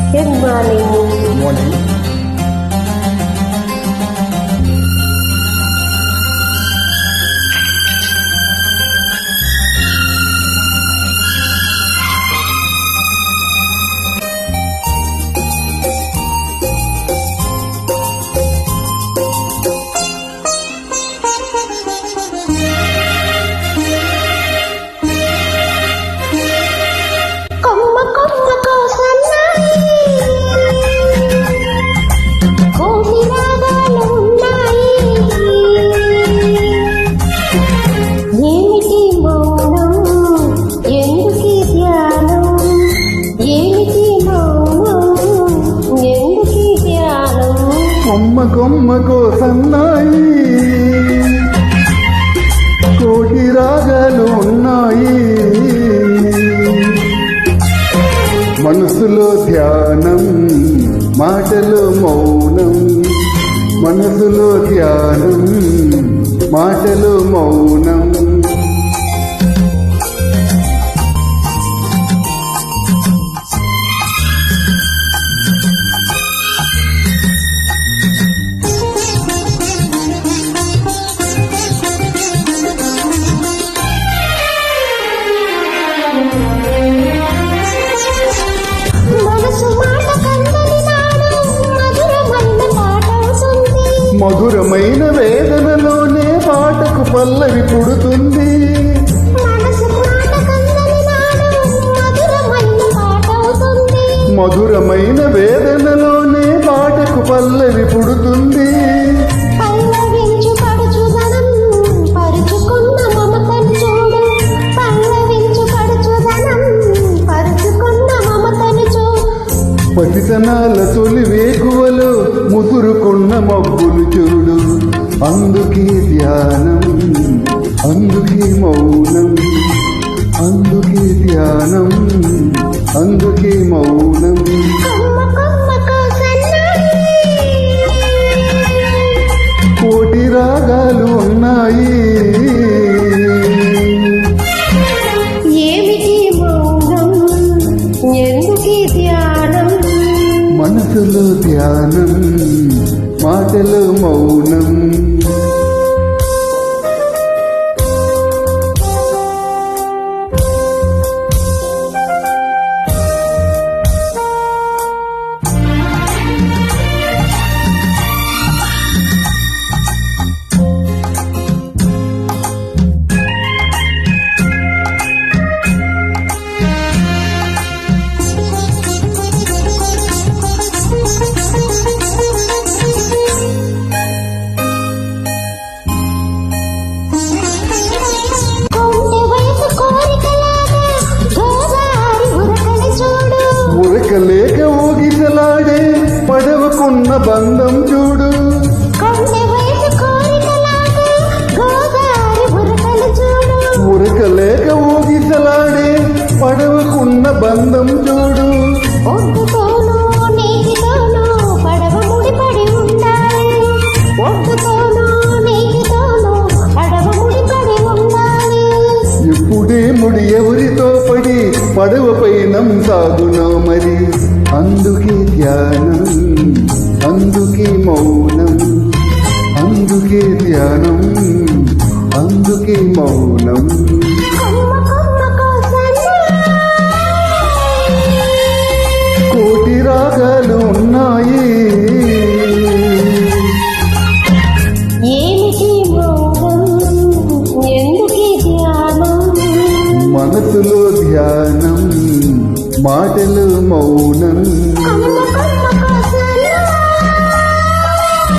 Good morning. Good morning. కొమ్మ కొమ్మకో సన్నాయి కోటి రాగాలు ఉన్నాయి మనసులో ధ్యానం మాటలో మౌనం మనసులో ధ్యానం మాటలో మౌనం మధురమైన వేదనలోనే పాటకు పల్లవి పుడుతుంది మధురమైన వేదనలోనే పాటకు పల్లవి పుడుతుంది పతితనాల తొలి వేకువలో ముదురుకున్న మబ్బులు చూడు అందుకే ధ్యానం అందుకే మౌనం అందుకే ధ్యానం అందుకే మౌనం కోటి రాగాలు ఉన్నాయి మనసులో ధ్యానం మాటలో మౌనం లేక ఊగిసలాడే పడవకున్న బంధం చూడు ఉరకలేక ఊగిసలాడే పడవకున్న బంధం చూడు ఎప్పుడే ముడి ఎవరితో పడి పడవపై సాగునో మరి అందుకే ధ్యానం అందుకే మౌనం అందుకే ధ్యానం అందుకే మౌనం కోటి రాగాలు ఉన్నాయి మనసులో ధ్యానం మాటలు మౌనం